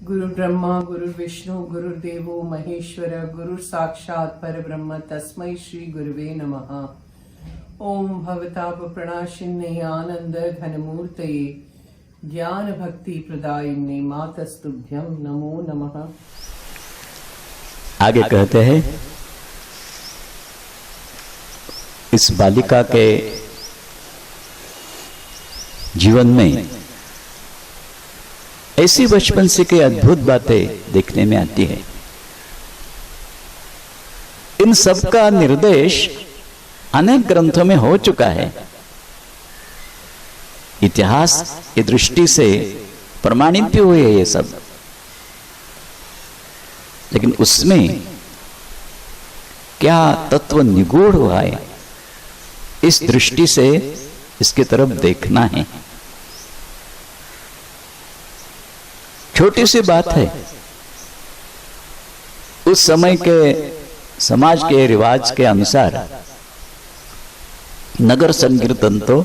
गुरु ब्रह्मा गुरु विष्णु गुरुदेवो महेश्वर गुरु साक्षात् परब्रह्म तस्मै श्री गुरुवे नमः। ओम भवताप प्रणाशिन्ने आनंद घनमूर्तये ज्ञान भक्ति प्रदायिने मातस्तुभ्यं नमो नमः। आगे कहते हैं, इस बालिका के जीवन में ऐसी बचपन से कई अद्भुत बातें देखने में आती है। इन सब का निर्देश अनेक ग्रंथों में हो चुका है। इतिहास की दृष्टि से प्रमाणित भी हुए हैं ये सब, लेकिन उसमें क्या तत्व निगूढ़ हुआ है, इस दृष्टि से इसकी तरफ देखना है। छोटी सी बात है, उस समय के समाज के रिवाज के अनुसार नगर संकीर्तन तो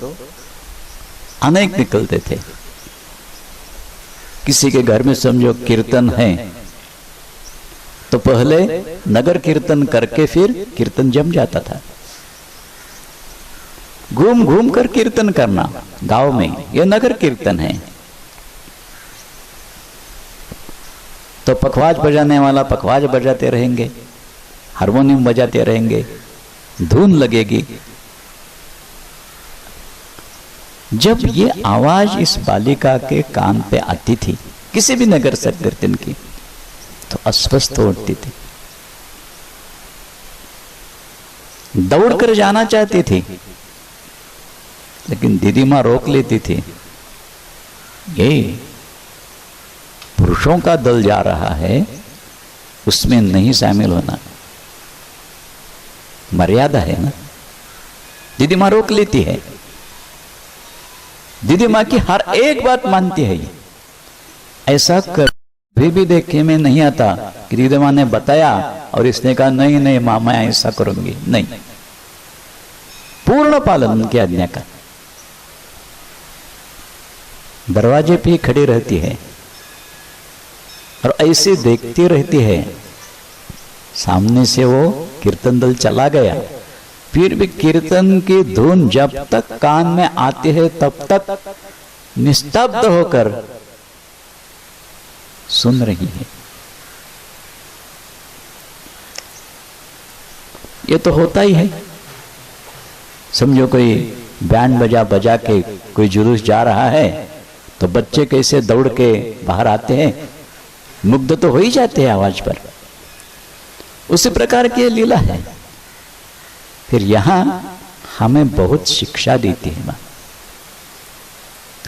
अनेक निकलते थे। किसी के घर में समझो कीर्तन है तो पहले नगर कीर्तन करके फिर कीर्तन जम जाता था। घूम घूम कर कीर्तन करना गांव में, यह नगर कीर्तन है। तो पखवाज बजाने वाला पखवाज बजाते रहेंगे, हारमोनियम बजाते रहेंगे, धुन लगेगी। जब ये आवाज इस बालिका के कान पे आती थी किसी भी नगर संकीर्तन की, तो अस्वस्थ उठती थी, दौड़ कर जाना चाहती थी, लेकिन दीदी माँ रोक लेती थी। ये पुरुषों का दल जा रहा है, उसमें नहीं शामिल होना, मर्यादा है ना। दीदी माँ रोक लेती है। दीदी माँ की हर एक बात मानती है। ऐसा कभी भी देखने में नहीं आता कि दीदी माँ ने बताया और इसने कहा नहीं नहीं माँ मैं ऐसा करूंगी, नहीं, पूर्ण पालन उनकी आज्ञा का। दरवाजे पे खड़ी रहती है और ऐसे देखती रहती है। सामने से वो कीर्तन दल चला गया, फिर भी कीर्तन की धुन जब तक कान में आती है तब तक निस्तब्ध होकर सुन रही है। ये तो होता ही है। समझो कोई बैंड बजा बजा के कोई जुलूस जा रहा है तो बच्चे कैसे दौड़ के बाहर आते हैं, मुग्ध तो हो ही जाते हैं आवाज पर। उसी प्रकार की लीला है। फिर यहां हमें बहुत शिक्षा देती है मां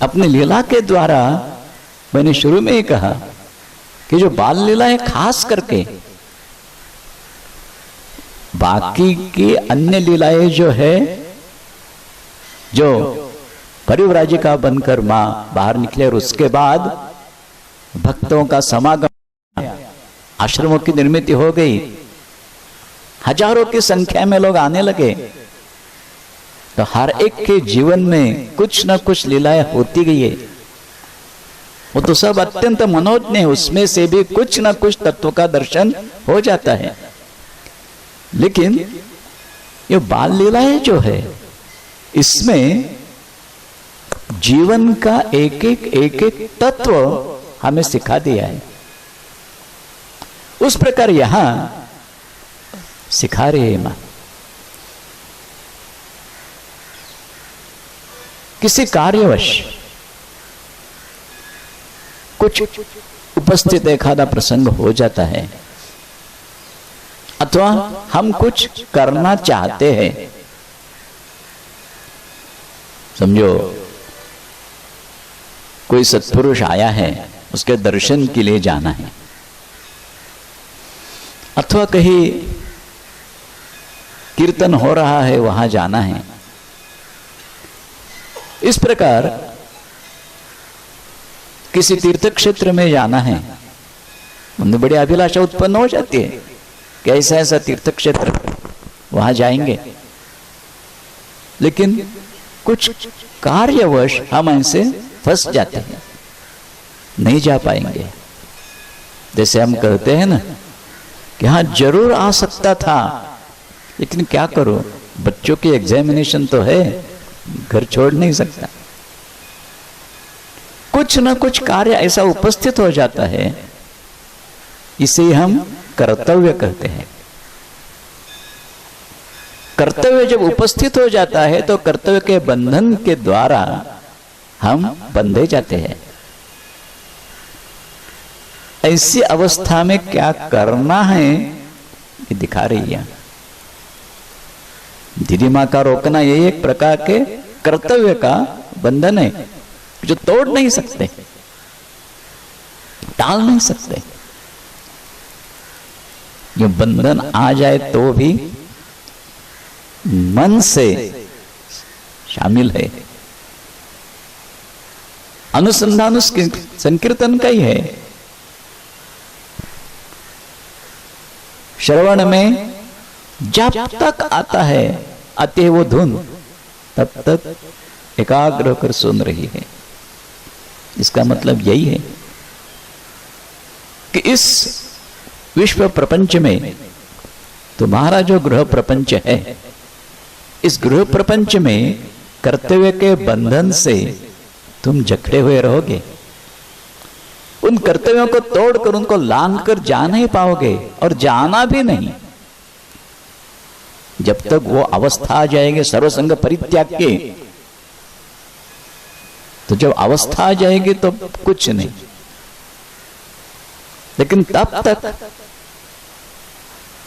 अपनी लीला के द्वारा। मैंने शुरू में ही कहा कि जो बाल लीला है, खास करके बाकी की अन्य लीलाएं जो है, जो परिव्राजिका बनकर मां बाहर निकले और उसके बाद भक्तों का समागम, आश्रमों की निर्मित हो गई, हजारों की संख्या में लोग आने लगे, तो हर एक के जीवन में कुछ न कुछ लीलाएं होती गई है। वो तो सब अत्यंत मनोज्ञ है, उसमें से भी कुछ न कुछ तत्व का दर्शन हो जाता है। लेकिन ये बाल लीलाएं जो है, इसमें जीवन का एक एक तत्व हमें सिखा दिया है। उस प्रकार यहां सिखा रहे हैं मां। किसी कार्यवश कुछ उपस्थित एक आधा प्रसंग हो जाता है, अथवा हम कुछ करना चाहते हैं। समझो कोई सत्पुरुष आया है, उसके दर्शन के लिए जाना है, अथवा कहीं कीर्तन हो रहा है वहां जाना है। इस प्रकार किसी तीर्थ क्षेत्र में जाना है, उनमें बड़ी अभिलाषा उत्पन्न हो जाती है कि ऐसा ऐसा तीर्थ क्षेत्र, वहां जाएंगे। लेकिन कुछ कार्यवश हम ऐसे फंस जाते हैं, नहीं जा पाएंगे। जैसे हम कहते हैं ना कि हाँ जरूर आ सकता था, लेकिन क्या करो, बच्चों की एग्जामिनेशन तो है, घर छोड़ नहीं सकता। कुछ ना कुछ कार्य ऐसा उपस्थित हो जाता है, इसे हम कर्तव्य कहते हैं। कर्तव्य जब उपस्थित हो जाता है तो कर्तव्य के बंधन के द्वारा हम बंधे जाते हैं। ऐसी अवस्था में क्या करना है ये दिखा रही है। दीदी माँ का रोकना ये एक प्रकार के कर्तव्य का बंधन है जो तोड़ नहीं सकते, टाल नहीं सकते। जो बंधन आ जाए तो भी मन से शामिल है। अनुसंधान उस संकीर्तन का ही है। श्रवण में जब तक आता है, आते है वो धुन, तब तक एकाग्र होकर सुन रही है। इसका मतलब यही है कि इस विश्व प्रपंच में तुम्हारा जो गृह प्रपंच है, इस गृह प्रपंच में कर्तव्य के बंधन से तुम जकड़े हुए रहोगे। उन कर्तव्यों को तोड़कर उनको लांघ कर जा नहीं पाओगे, और जाना भी नहीं जब तक वो अवस्था आ जाएगी सर्वसंग परित्याग के। तो जब अवस्था आ जाएगी तो कुछ नहीं, लेकिन तब तक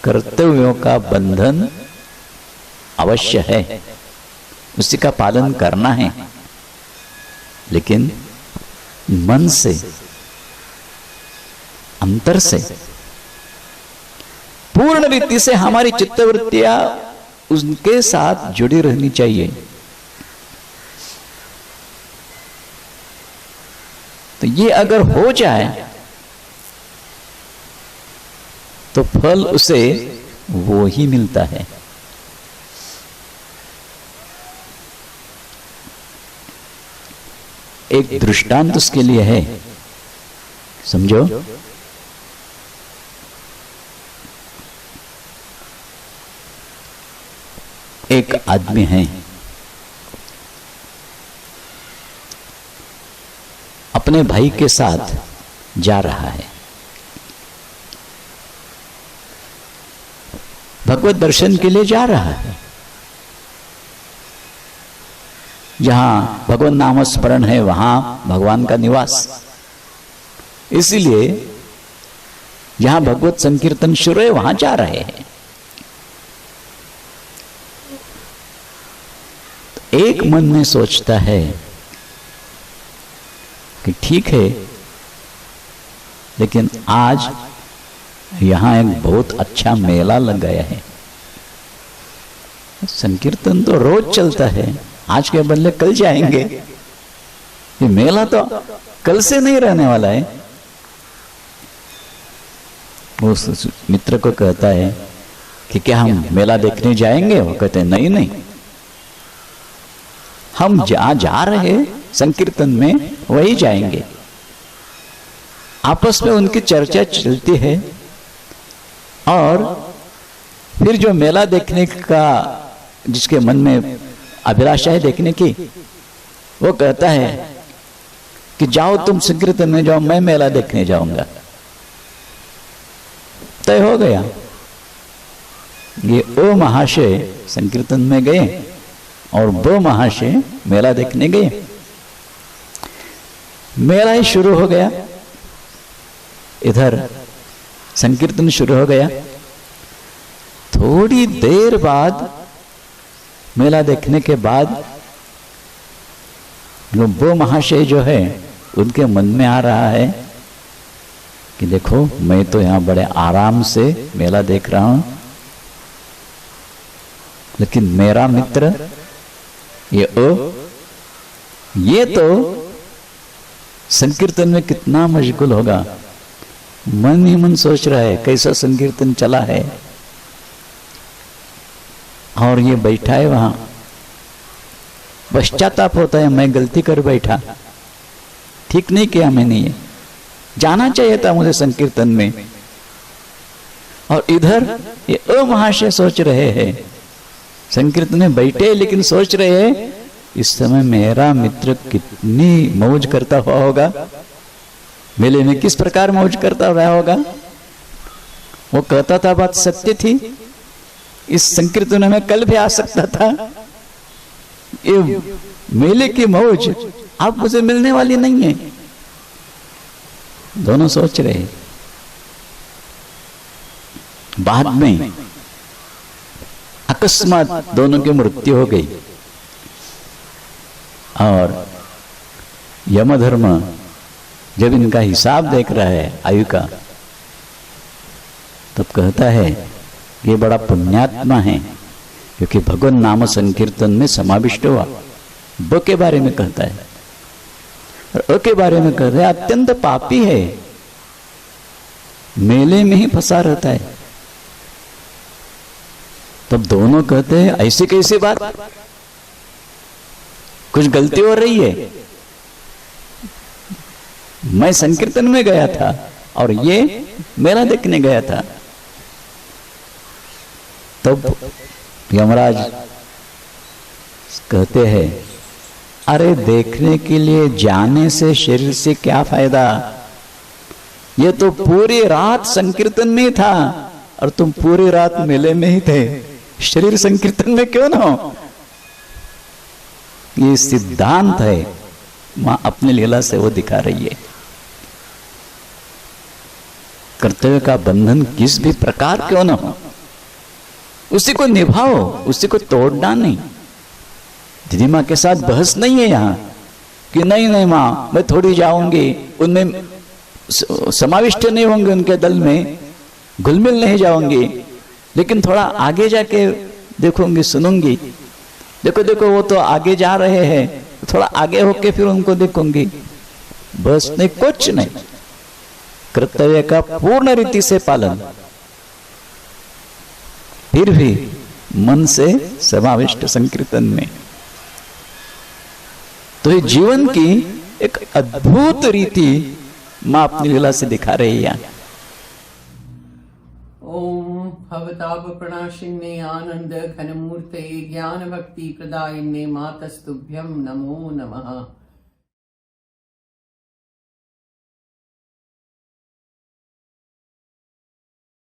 कर्तव्यों का बंधन अवश्य है, उसी का पालन करना है, लेकिन मन से, अंतर से, पूर्ण रीति से हमारी चित्तवृत्तियां उनके साथ जुड़ी रहनी चाहिए। तो ये अगर हो जाए तो फल उसे वो ही मिलता है। एक दृष्टांत उसके लिए है, समझो। एक आदमी है, अपने भाई के साथ जा रहा है, भगवत दर्शन के लिए जा रहा है। जहां भगवान नाम स्मरण है वहां भगवान का निवास, इसीलिए जहां भगवत संकीर्तन शुरू है वहां जा रहे हैं। एक मन में सोचता है कि ठीक है, लेकिन आज यहां एक बहुत अच्छा मेला लग गया है। संकीर्तन तो रोज चलता है, आज के बदले कल जाएंगे, ये मेला तो कल से नहीं रहने वाला है। वो मित्र को कहता है कि क्या हम मेला देखने जाएंगे? वो कहते हैं नहीं नहीं, हम जहां जा रहे संकीर्तन में वही जाएंगे। आपस में उनकी चर्चा चलती है, और फिर जो मेला देखने का जिसके मन में अभिलाषा है देखने की, वो कहता है कि जाओ तुम संकीर्तन में जाओ, मैं मेला देखने जाऊंगा। तय हो गया। ये ओ महाशय संकीर्तन में गए और वो महाशय मेला देखने गए। मेला ही शुरू हो गया, इधर संकीर्तन शुरू हो गया। थोड़ी देर बाद, मेला देखने के बाद, वो महाशय जो है उनके मन में आ रहा है कि देखो मैं तो यहां बड़े आराम से मेला देख रहा हूं, लेकिन मेरा मित्र ये तो संकीर्तन में कितना मशगूल होगा। मन ही मन सोच रहा है कैसा संकीर्तन चला है, और ये बैठा है वहां। पश्चाताप होता है, मैं गलती कर बैठा, ठीक नहीं किया मैंने ये। जाना चाहिए था मुझे संकीर्तन में। और इधर ये अमहाशय सोच रहे हैं, संकीर्तन में बैठे लेकिन सोच रहे हैं इस समय मेरा मित्र कितनी मौज करता हुआ होगा, मेले में किस प्रकार मौज करता हुआ होगा। वो कहता था बात सत्य थी, इस संकीर्तन में कल भी आ सकता था। ये मेले की मौज अब मुझे मिलने वाली नहीं है। दोनों सोच रहे। बाद में अकस्मात दोनों की मृत्यु हो गई और यमधर्म जब इनका हिसाब देख रहा है आयु का, तब कहता है ये बड़ा पुण्यात्मा है क्योंकि भगवान नाम संकीर्तन में समाविष्ट हुआ। ब के बारे में कहता है और अ के बारे में कहता है अत्यंत पापी है, मेले में ही फंसा रहता है। तब दोनों कहते हैं ऐसी कैसी बात, कुछ गलती हो रही है। मैं संकीर्तन में गया था और ये मेला देखने गया था। तब यमराज कहते हैं अरे देखने के लिए जाने से शरीर से क्या फायदा, ये तो पूरी रात संकीर्तन में था और तुम पूरी रात मेले में ही थे, शरीर संकीर्तन में क्यों ना हो। ये सिद्धांत है, मां अपनी लीला से वो दिखा रही है। कर्तव्य का बंधन किस भी प्रकार क्यों ना हो, उसी को निभाओ, उसी को तोड़ना नहीं। दीदी माँ के साथ बहस नहीं है यहाँ कि नहीं नहीं माँ मैं थोड़ी जाऊंगी, उनमें समाविष्ट नहीं होंगे, उनके दल में घुल मिल नहीं जाऊंगी, लेकिन थोड़ा आगे जाके देखूंगी सुनूंगी। देखो देखो वो तो आगे जा रहे हैं, थोड़ा आगे होके फिर उनको देखूंगी। बस नहीं, कुछ नहीं, कर्तव्य का पूर्ण रीति से पालन, फिर भी मन से समाविष्ट संकीर्तन में। तो ये जीवन की एक अद्भुत रीति मां अपनी लीला से दिखा रही है। ओम भवताप प्रणाशिन्ने आनंद घनमूर्ते ज्ञान भक्ति प्रदायिन्ने मातस्तुभ्यं नमो नमः।